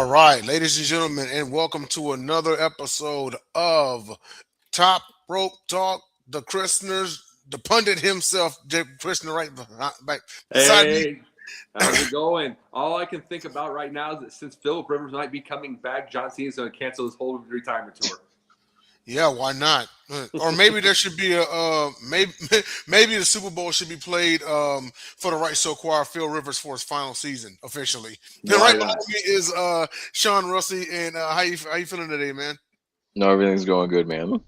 right, ladies and gentlemen, and welcome to another episode of Top Rope Talk. The Christeners, the pundit himself, Jake Christener, right beside me. Hey, how's it going? All I can think about right now is that since Philip Rivers might be coming back, John Cena's going to cancel his whole retirement tour. Yeah, why not? Or maybe there should be a maybe the Super Bowl should be played for the right to acquire Phil Rivers for his final season officially. And Why right behind not? me is Sean Russey, and how you feeling today, man? No, everything's going good, man.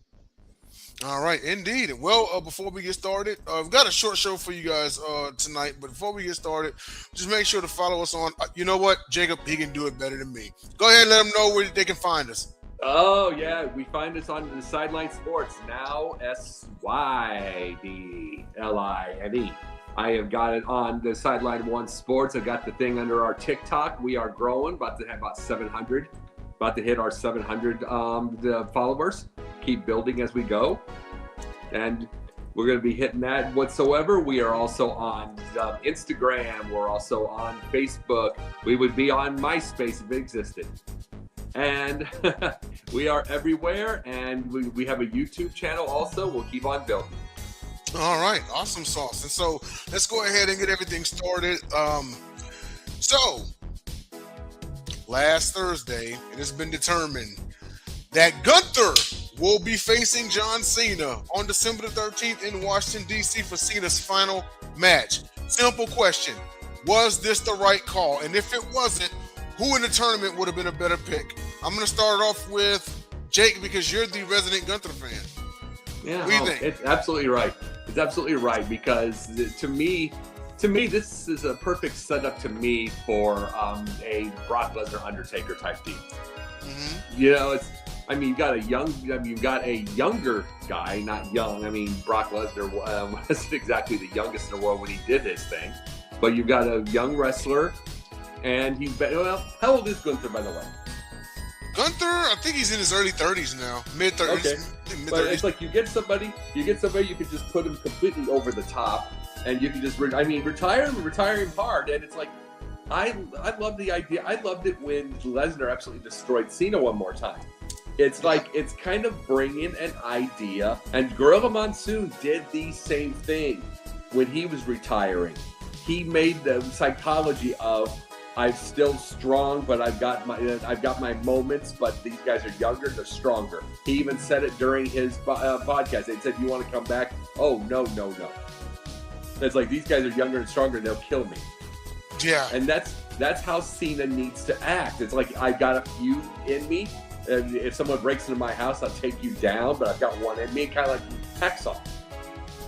All right, indeed. Well, before we get started, we've got a short show for you guys tonight. But before we get started, just make sure to follow us on. You know what, Jacob? He can do it better than me. Go ahead and let them know where they can find us. Oh, yeah, we find us on the Sideline Sports, now SYDLINE. I have got it on the Sideline One Sports. I've got the thing under our TikTok. We are growing, about to have about 700, about to hit our 700 followers. Keep building as we go. And we're going to be hitting that whatsoever. We are also on Instagram. We're also on Facebook. We would be on MySpace if it existed. And we are everywhere. And we have a YouTube channel also. We'll keep on building. All right, awesome sauce. And so let's go ahead and get everything started. So last Thursday, it has been determined that Gunther will be facing John Cena on December the 13th in Washington, D.C. for Cena's final match. Simple question. Was this the right call? And if it wasn't, who in the tournament would have been a better pick? I'm going to start off with Jake because you're the resident Gunther fan. Yeah, What do you think? It's absolutely right. It's absolutely right because to me, this is a perfect setup to me for a Brock Lesnar Undertaker type team. Mm-hmm. You know, you've got a younger guy, not young. I mean, Brock Lesnar wasn't exactly the youngest in the world when he did his thing, but you've got a young wrestler, and how old is Gunther, by the way? Gunther, I think he's in his early 30s now, mid 30s. Okay. But it's like you get somebody, you can just put him completely over the top, and you can just, retire him hard. And it's like, I love the idea. I loved it when Lesnar absolutely destroyed Cena one more time. It's like, it's kind of bringing an idea, and Gorilla Monsoon did the same thing when he was retiring. He made the psychology of, I'm still strong, but I've got my moments. But these guys are younger; they're stronger. He even said it during his podcast. They said, "You want to come back?" Oh, no. It's like these guys are younger and stronger; and they'll kill me. Yeah, and that's how Cena needs to act. It's like I've got a few in me. And if someone breaks into my house, I'll take you down. But I've got one in me, kind of like Hacksaw.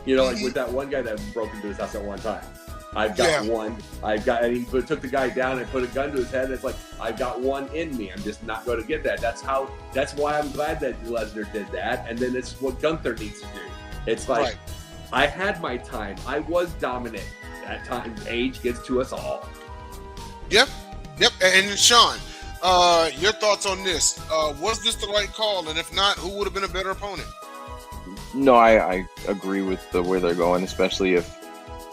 You know, like with that one guy that broke into his house at one time. I've got one. And he took the guy down and put a gun to his head. And it's like, I've got one in me. I'm just not going to get that. That's why I'm glad that Lesnar did that. And then it's what Gunther needs to do. It's like, right. I had my time. I was dominant. At times, age gets to us all. Yep. And Sean, your thoughts on this? Was this the right call? And if not, who would have been a better opponent? No, I agree with the way they're going, especially if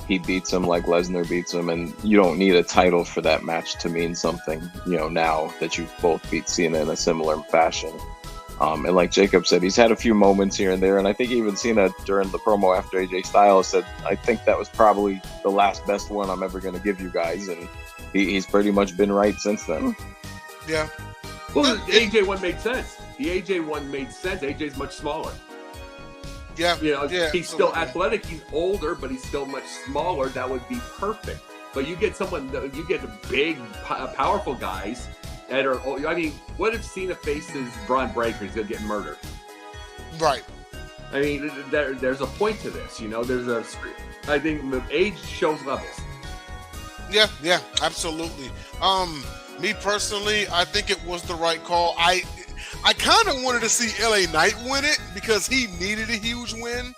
he beats him like Lesnar beats him, and you don't need a title for that match to mean something, now that you've both beat Cena in a similar fashion. And like Jacob said, he's had a few moments here and there, and I think even Cena during the promo after AJ Styles said, I think that was probably the last best one I'm ever going to give you guys, and he's pretty much been right since then. Yeah. Well, the AJ one made sense. AJ's much smaller. Yeah, he's still athletic. He's older, but he's still much smaller. That would be perfect. But you get big, powerful guys that are. What if Cena faces Braun Breaker? He's gonna get murdered. Right. I mean, there's a point to this. I think age shows levels. Yeah, absolutely. Me personally, I think it was the right call. I kind of wanted to see LA Knight win it because he needed a huge win,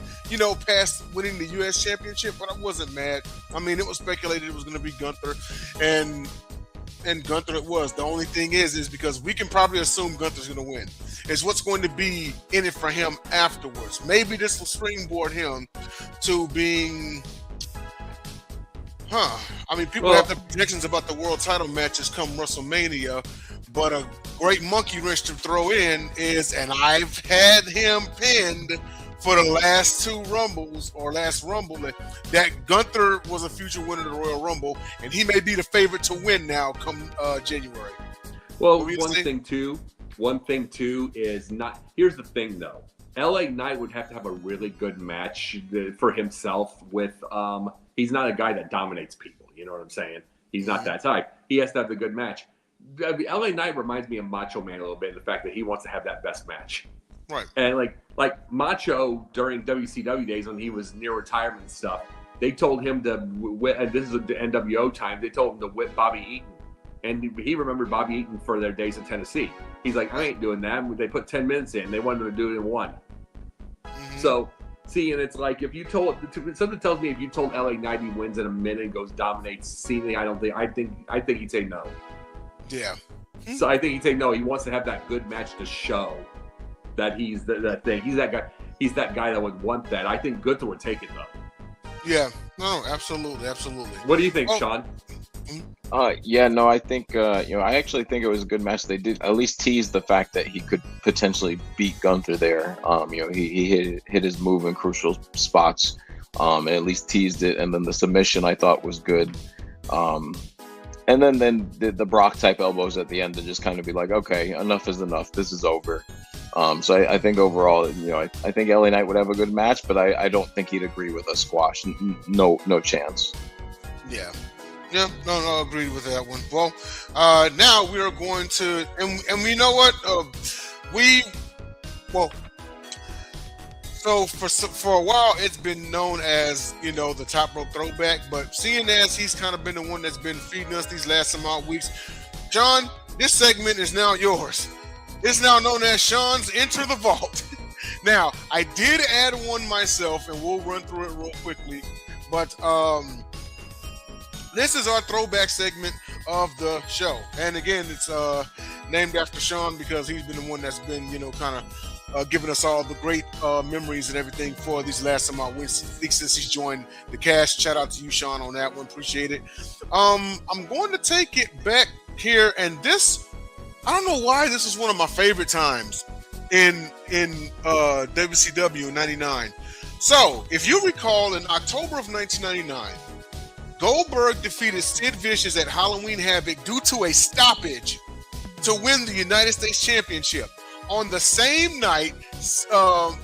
past winning the U.S. Championship, but I wasn't mad. I mean, it was speculated it was going to be Gunther, and Gunther it was. The only thing is because we can probably assume Gunther's going to win. It's what's going to be in it for him afterwards. Maybe this will springboard him to being People have the predictions about the world title matches come WrestleMania, But a great monkey wrench to throw in is, and I've had him pinned for the last two Rumbles, or last Rumble, that Gunther was a future winner of the Royal Rumble, and he may be the favorite to win now come January. Well, one thing too is not. Here's the thing, though. LA Knight would have to have a really good match for himself. With he's not a guy that dominates people. You know what I'm saying? He's not that type. He has to have a good match. LA Knight reminds me of Macho Man a little bit in the fact that he wants to have that best match. Right. And like Macho during WCW days when he was near retirement and stuff, they told him to whip, and this is the NWO time, they told him to whip Bobby Eaton. And he remembered Bobby Eaton for their days in Tennessee. He's like, I ain't doing that. They put 10 minutes in. They wanted him to do it in one. Mm-hmm. So, see, and it's like if you told, something tells me if you told LA Knight he wins in a minute and goes dominates Cena, I think he'd say no. Yeah. So I think he'd say no. He wants to have that good match to show that he's that thing. He's that guy. He's that guy that would want that. I think Gunther would take it though. Yeah. No. Absolutely. Absolutely. What do you think, Sean? Yeah, no, I think I actually think it was a good match. They did at least tease the fact that he could potentially beat Gunther there. He hit his move in crucial spots, and at least teased it. And then the submission I thought was good. And then the Brock type elbows at the end to just kind of be like, okay, enough is enough. This is over. So I think overall, I think LA Knight would have a good match, but I don't think he'd agree with a squash. No chance. Yeah. Yeah, no, agreed with that one. Well, now we are going to, and we know what, so for a while it's been known as, the Top Rope Throwback, but seeing as he's kind of been the one that's been feeding us these last amount of weeks, John, this segment is now yours. It's now known as Sean's Enter the Vault. Now, I did add one myself, and we'll run through it real quickly, but, this is our throwback segment of the show. And again, it's named after Sean because he's been the one that's been, kind of giving us all the great memories and everything for these last amount of weeks since he's joined the cast. Shout out to you, Sean, on that one. Appreciate it. I'm going to take it back here. And this, I don't know why this is one of my favorite times in WCW in 99. So if you recall, in October of 1999, Goldberg defeated Sid Vicious at Halloween Havoc due to a stoppage to win the United States Championship. On the same night, this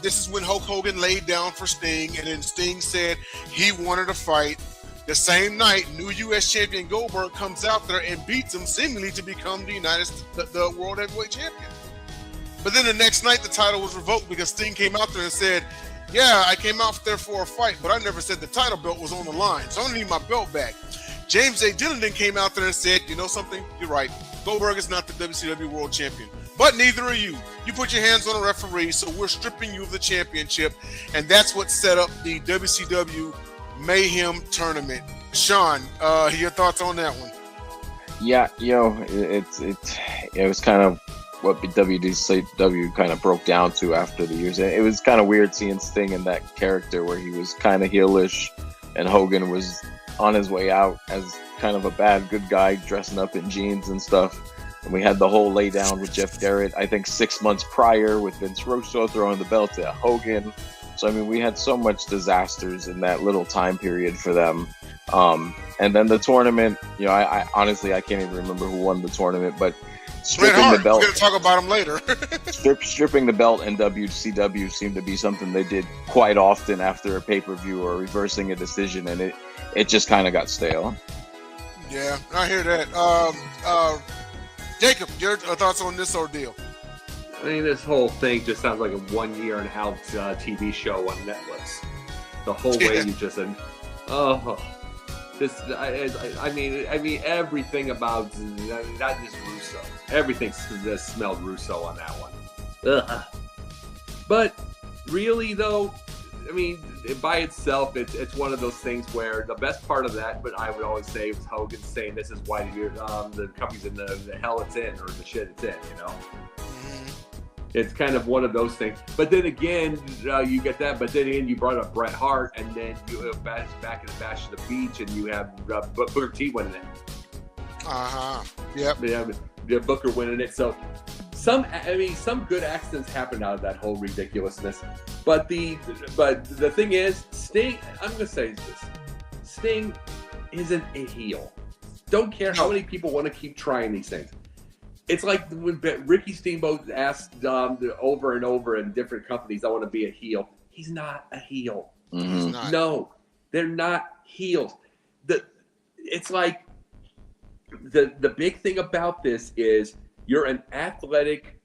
is when Hulk Hogan laid down for Sting, and then Sting said he wanted to fight. The same night, new U.S. champion Goldberg comes out there and beats him, seemingly to become the World Heavyweight Champion. But then the next night, the title was revoked because Sting came out there and said, yeah, I came out there for a fight, but I never said the title belt was on the line, so I need my belt back. James A. Dillon then came out there and said, you know something? You're right. Goldberg is not the WCW World Champion, but neither are you. You put your hands on a referee, so we're stripping you of the championship, and that's what set up the WCW Mayhem Tournament. Sean, your thoughts on that one? Yeah, it was kind of what WCW kind of broke down to after the years. It was kind of weird seeing Sting in that character where he was kind of heelish and Hogan was on his way out as kind of a bad good guy dressing up in jeans and stuff. And we had the whole lay down with Jeff Jarrett, I think 6 months prior, with Vince Russo throwing the belt to Hogan. So, I mean, we had so much disasters in that little time period for them. And then the tournament, I honestly, I can't even remember who won the tournament, but stripping the belt. We're going to talk about him later. stripping the belt in WCW seemed to be something they did quite often after a pay-per-view or reversing a decision, and it just kind of got stale. Yeah, I hear that. Jacob, your thoughts on this ordeal? I mean, this whole thing just sounds like a 1 year and out TV show on Netflix. The whole way you just said, this. I mean, everything about that is Russo. Everything just smelled Russo on that one. Ugh. But really, though, I mean, by itself, it's one of those things where the best part of that, but I would always say, was Hogan saying, "This is why the company's in the hell it's in, or the shit it's in." It's kind of one of those things. But then again, you get that. But then again, you brought up Bret Hart, and then you have back in the Bash of the Beach, and you have Booker T winning it. Yep. Yeah, Booker winning it. So some good accidents happened out of that whole ridiculousness. But the thing is, Sting. I'm gonna say this: Sting isn't a heel. Don't care how many people want to keep trying these things. It's like when Ricky Steamboat asked over and over in different companies, "I want to be a heel." He's not a heel. Mm-hmm. He's not. No, they're not heels. It's like the big thing about this is you're an athletic,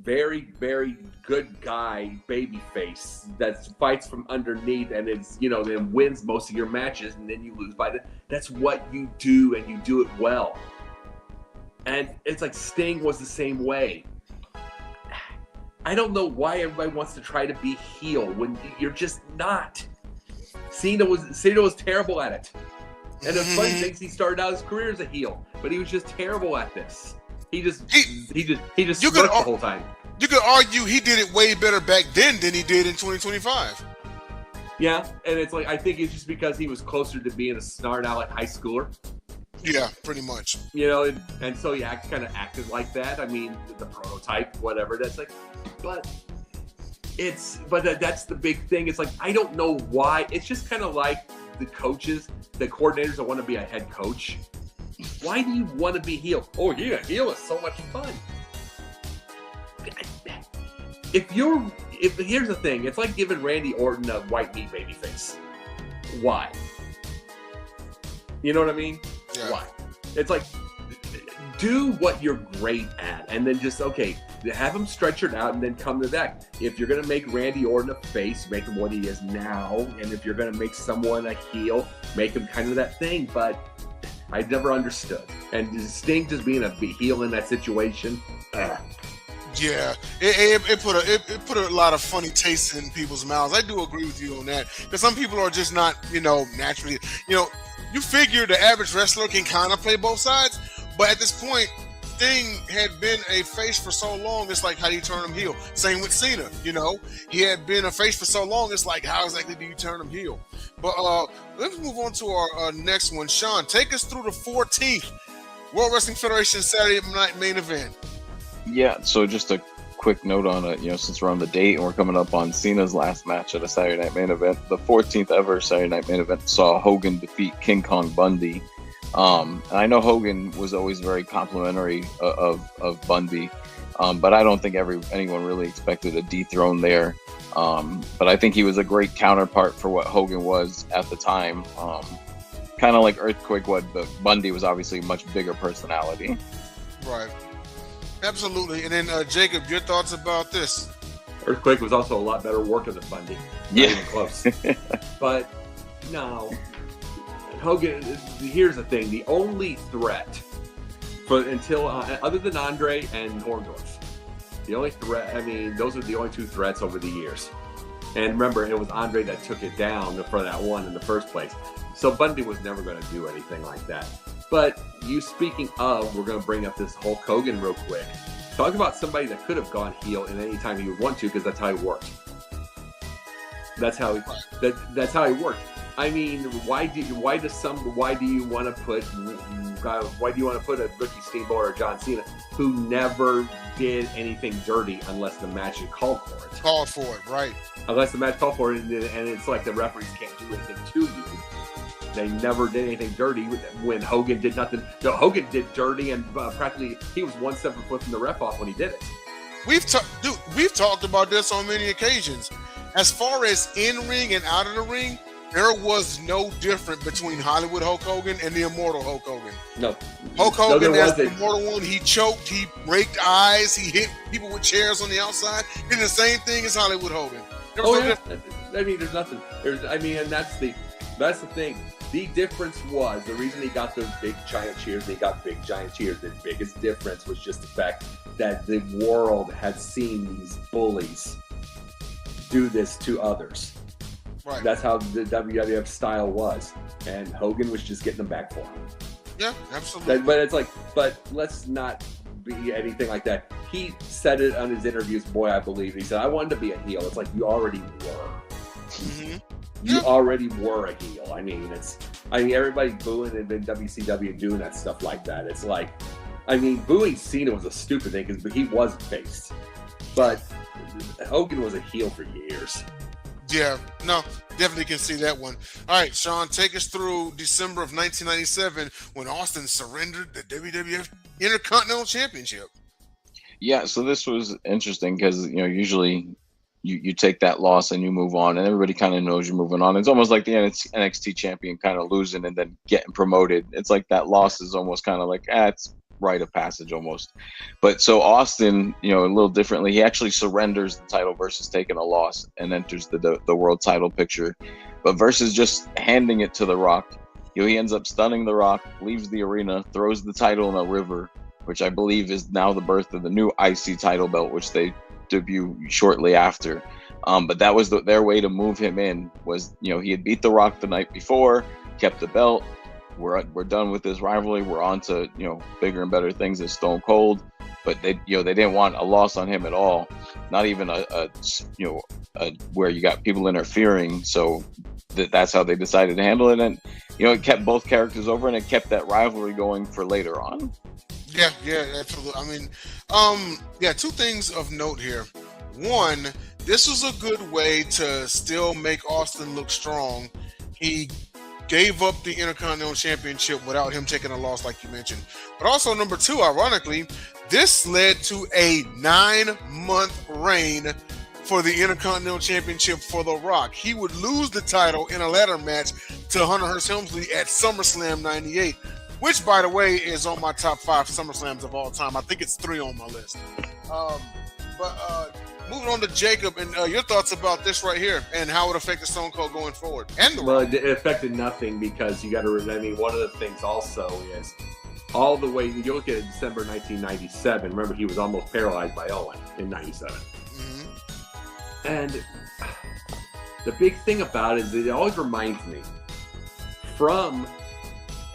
very, very good guy, baby face that fights from underneath and it's, then wins most of your matches and then you lose by that's what you do and you do it well. And it's like Sting was the same way. I don't know why everybody wants to try to be heel when you're just not. Cena was terrible at it. And the funny thing is he started out his career as a heel, but he was just terrible at this. He just smirked the whole time. You could argue he did it way better back then than he did in 2025. Yeah, and it's like I think it's just because he was closer to being a snarl out like high schooler. Yeah, pretty much. And so he kind of acted like that. I mean, the prototype, whatever. That's like, but that's the big thing. It's like I don't know why. It's just kind of like the coaches, the coordinators that want to be a head coach. Why do you want to be heel? Oh yeah, heel is so much fun. If here's the thing, it's like giving Randy Orton a white meat baby face. Why? You know what I mean? Yeah. Why? It's like do what you're great at, and then just have him stretch it out, and then come to that. If you're gonna make Randy Orton a face, make him what he is now, and if you're gonna make someone a heel, make him kind of that thing. But I never understood, and Sting just being a heel in that situation. Yeah, it put a lot of funny taste in people's mouths. I do agree with you on that because some people are just not, naturally. You figure the average wrestler can kind of play both sides, but at this point, Sting had been a face for so long. It's like, how do you turn him heel? Same with Cena. He had been a face for so long. It's like, how exactly do you turn him heel? But let's move on to our next one. Sean, take us through the 14th World Wrestling Federation Saturday Night Main Event. Yeah, so just a quick note on it, since we're on the date and we're coming up on Cena's last match at a Saturday Night Main Event, the 14th ever Saturday Night Main Event saw Hogan defeat King Kong Bundy. And I know Hogan was always very complimentary of Bundy, but I don't think anyone really expected a dethrone there. But I think he was a great counterpart for what Hogan was at the time. Kind of like Earthquake, but Bundy was obviously a much bigger personality. Right. Absolutely. And then, Jacob, your thoughts about this? Earthquake was also a lot better worker than Bundy. Not even close. But, no. Hogan, here's the thing. The only threat, other than Andre and Orndorff, the only threat, those are the only two threats over the years. And remember, it was Andre that took it down for that one in the first place. So Bundy was never going to do anything like that. But speaking of, we're going to bring up this Hulk Hogan real quick. Talk about somebody that could have gone heel in any time he would want to, because that's how he worked. That's how he worked. I mean, why do you want to put a Ricky Steamboat or John Cena who never did anything dirty unless the match called for it? Called for it, right? Unless the match called for it, and it's like the referees can't do anything to you. They never did anything dirty when Hogan did nothing. No, Hogan did dirty, and practically he was 1 step foot from the ref off when he did it. We've talked about this on many occasions. As far as in ring and out of the ring, there was no difference between Hollywood Hulk Hogan and the Immortal Hulk Hogan. No. Hulk Hogan, as the Immortal one, he choked, he raked eyes, he hit people with chairs on the outside. Did the same thing as Hollywood Hogan. There's nothing. And that's the thing. The difference was, the reason he got those big giant cheers, the biggest difference was just the fact that the world had seen these bullies do this to others. Right. That's how the WWF style was. And Hogan was just getting them back for him. Yeah, absolutely. But let's not be anything like that. He said it on his interviews, I believe. He said, I wanted to be a heel. It's like, you already were. Mm-hmm. You already were a heel. Everybody booing and then WCW doing that stuff like that. It's like, I mean, booing Cena was a stupid thing because he was face, but Hogan was a heel for years. Yeah, no, definitely can see that one. All right, Sean, take us through December of 1997 when Austin surrendered the WWF Intercontinental Championship. Yeah, so this was interesting because usually you take that loss and you move on, and everybody kind of knows you're moving on. It's almost like the NXT champion kind of losing and then getting promoted. It's like that loss is almost kind of like it's rite of passage almost. But so Austin, a little differently, he actually surrenders the title versus taking a loss and enters the world title picture. But versus just handing it to The Rock, he ends up stunning The Rock, leaves the arena, throws the title in a river, which I believe is now the birth of the new IC title belt, which they debut shortly after. But that was their way to move him in. Was he had beat The Rock the night before, kept the belt. We're done with this rivalry. We're on to bigger and better things as Stone Cold. But they didn't want a loss on him at all. Not even a where you got people interfering. So that's how they decided to handle it. And it kept both characters over, and it kept that rivalry going for later on. Yeah, absolutely. I mean, two things of note here. One, this was a good way to still make Austin look strong. He gave up the Intercontinental Championship without him taking a loss, like you mentioned. But also, number two, ironically, this led to a 9-month reign for the Intercontinental Championship for The Rock. He would lose the title in a ladder match to Hunter Hearst Helmsley at SummerSlam 98. Which, by the way, is on my top 5 SummerSlams of all time. I think it's 3 on my list. Moving on to Jacob, and your thoughts about this right here and how it affected Stone Cold going forward. Well, it affected nothing because you got to. I mean, one of the things also is all the way. You look at December 1997. Remember, he was almost paralyzed by Owen in '97. Mm-hmm. And the big thing about it is it always reminds me from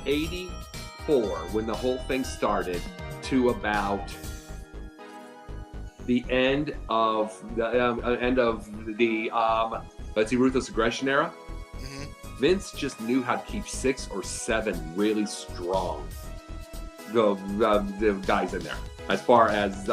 '84 when the whole thing started to about the end of the Ruthless Aggression era. Mm-hmm. Vince just knew how to keep 6 or 7 really strong the guys in there as far as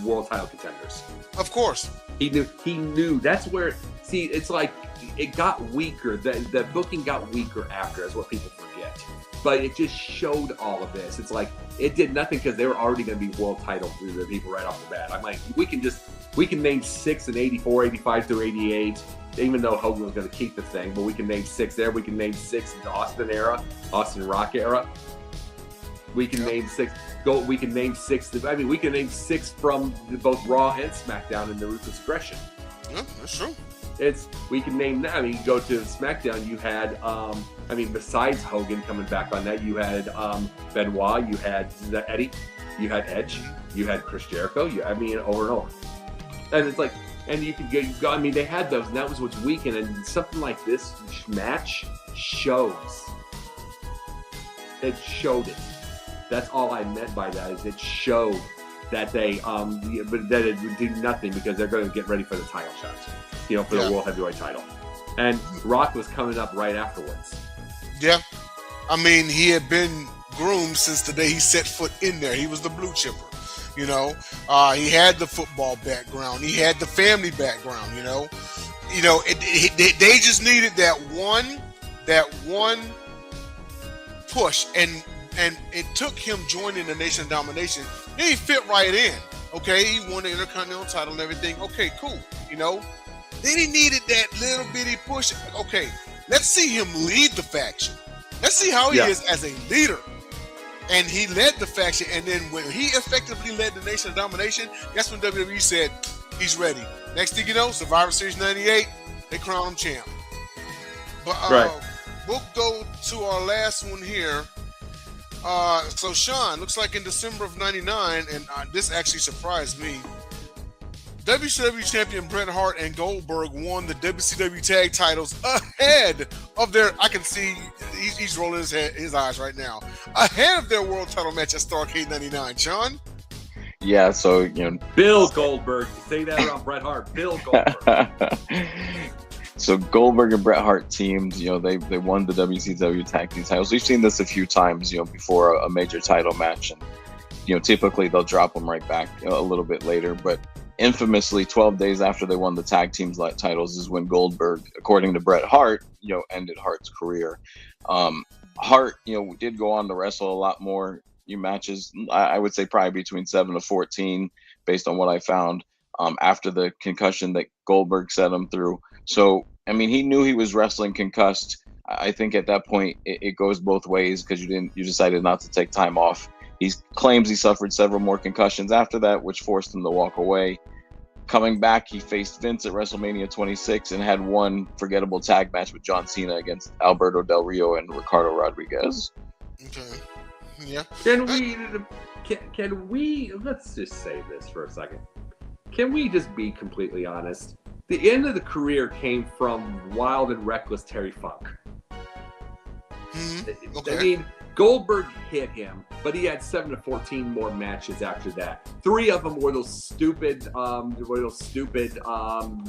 world title contenders. Of course, he knew. That's where it's like it got weaker. The booking got weaker after, is what people forget. But it just showed all of this. It's like it did nothing because they were already going to be world title people right off the bat. I'm like, we can name 6 in 84, 85 through 88, even though Hogan was going to keep the thing. But we can name 6 there. We can name 6 in the Austin era, Austin Rock era. We can name 6. We can name 6. I mean, we can name 6 from both Raw and SmackDown in the Ruthless Aggression. Yeah, that's true. We can name that. I mean, you go to SmackDown, you had, besides Hogan coming back on that, you had Benoit, you had Eddie, you had Edge, you had Chris Jericho, over and over. And it's like, and you could go, they had those, and that was what's weakened, and something like this match shows. It showed it. That's all I meant by that, is it showed that they, but that it would do nothing because they're going to get ready for the title shots. For the World Heavyweight title. And Rock was coming up right afterwards. Yeah. I mean, he had been groomed since the day he set foot in there. He was the blue chipper, He had the football background. He had the family background, They just needed that one push. And it took him joining the Nation of Domination. He fit right in. Okay, he won the Intercontinental title and everything. Okay, cool. Then he needed that little bitty push. Okay, let's see him lead the faction. Let's see how he is as a leader. And he led the faction. And then when he effectively led the Nation of Domination, that's when WWE said he's ready. Next thing you know, Survivor Series 98, they crown him champ. But we'll go to our last one here. So Sean, looks like in December of 99, and this actually surprised me, WCW champion Bret Hart and Goldberg won the WCW tag titles ahead of their, I can see he's rolling his eyes right now, ahead of their world title match at Starrcade 99. Sean? Yeah, so, Bill Goldberg. Say that around Bret Hart. Bill Goldberg. So Goldberg and Bret Hart teamed, they won the WCW tag team titles. We've seen this a few times, before a major title match. And, typically they'll drop them right back a little bit later. But infamously, 12 days after they won the tag teams titles is when Goldberg, according to Bret Hart, ended Hart's career. Hart, did go on to wrestle a lot more matches. I would say probably between 7 to 14, based on what I found, after the concussion that Goldberg set him through. So, I mean, he knew he was wrestling concussed. I think at that point it goes both ways because you decided not to take time off. He claims he suffered several more concussions after that, which forced him to walk away. Coming back, he faced Vince at WrestleMania 26 and had one forgettable tag match with John Cena against Alberto Del Rio and Ricardo Rodriguez. Okay. Yeah. Can we let's just say this for a second. Can we just be completely honest? The end of the career came from wild and reckless Terry Funk. Okay. I mean, Goldberg hit him, but he had 7 to 14 more matches after that. 3 of them were those stupid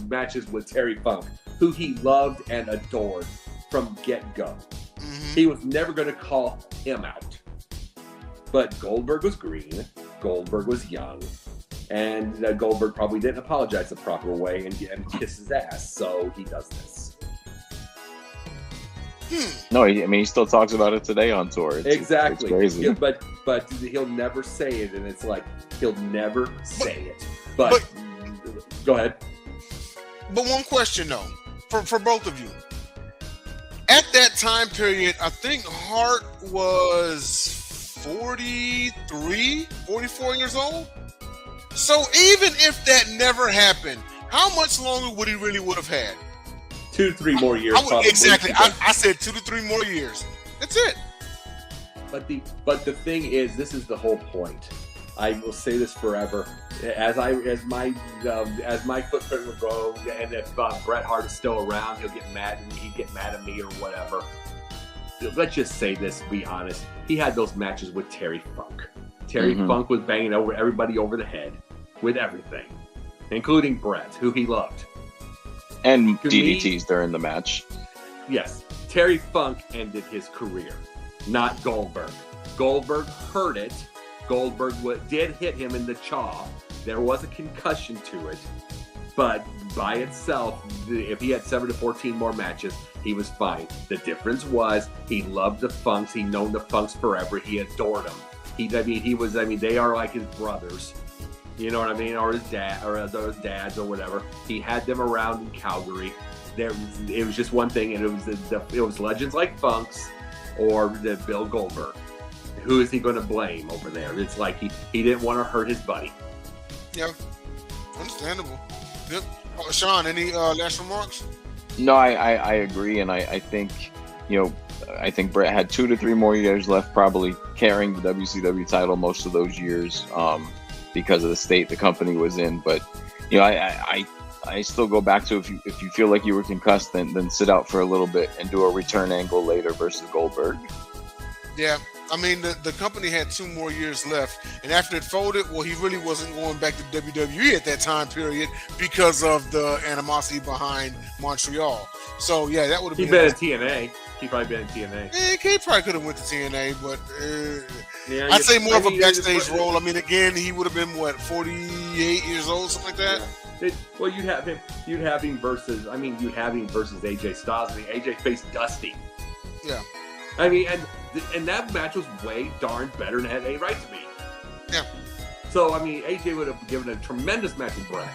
matches with Terry Funk, who he loved and adored from get-go. He was never going to call him out. But Goldberg was green, Goldberg was young, and Goldberg probably didn't apologize the proper way and kiss his ass, so he does this. No, he still talks about it today on tour. Exactly. It's crazy. Yeah, but he'll never say it, and it's like he'll never say it. But go ahead. But one question though, for both of you. At that time period, I think Hart was 43, 44 years old. So even if that never happened, how much longer would he really would have had? 2 to 3 more years. Exactly. I said 2 to 3 more years. That's it. But the thing is, this is the whole point. I will say this forever. As my footprint will go, and if Bret Hart is still around, he'll get mad at me. He'd get mad at me or whatever. Let's just say this. Be honest. He had those matches with Terry Funk. Terry Funk was banging everybody over the head with everything, including Bret, who he loved. And DDTs during the match. Yes. Terry Funk ended his career, not Goldberg. Goldberg heard it. Goldberg did hit him in the jaw. There was a concussion to it. But by itself, if he had 7 to 14 more matches, he was fine. The difference was he loved the Funks. He'd known the Funks forever. He adored them. They are like his brothers. You know what I mean? Or his dad, or those dads, or whatever. He had them around in Calgary. It was just one thing, and it was legends like Funks or the Bill Goldberg. Who is he going to blame over there? It's like he didn't want to hurt his buddy. Yeah, understandable. Yep. Sean, any last remarks? No, I agree, and I think I think Bret had 2 to 3 more years left, probably carrying the WCW title most of those years. Because of the state the company was in. But I still go back to if you feel like you were concussed, then sit out for a little bit and do a return angle later versus Goldberg. Yeah, I mean the company had 2 more years left, and after it folded, well, he really wasn't going back to WWE at that time period because of the animosity behind Montreal. So yeah, that would have been. He'd been at TNA. He'd probably been in TNA. He probably could have went to TNA, but I'd say more of a backstage role. I mean, again, he would have been 48 years old, something like that. Yeah. You'd have him versus AJ Styles. I mean, AJ faced Dusty. Yeah. I mean, and that match was way darn better than it had any right to be. Yeah. So I mean, AJ would have given a tremendous match with Bret.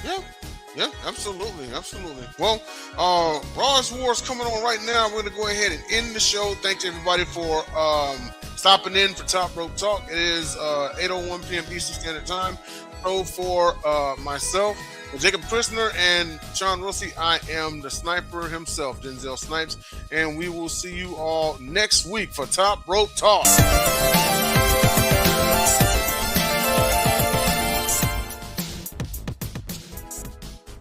Yeah. Yeah, absolutely. Well, Raw's Wars coming on right now. We're going to go ahead and end the show. Thanks, everybody, for stopping in for Top Rope Talk. It is 8:01 p.m. Eastern Standard Time. So for myself, Jacob Christner, and Sean Rossi, I am the sniper himself, Denzel Snipes, and we will see you all next week for Top Rope Talk.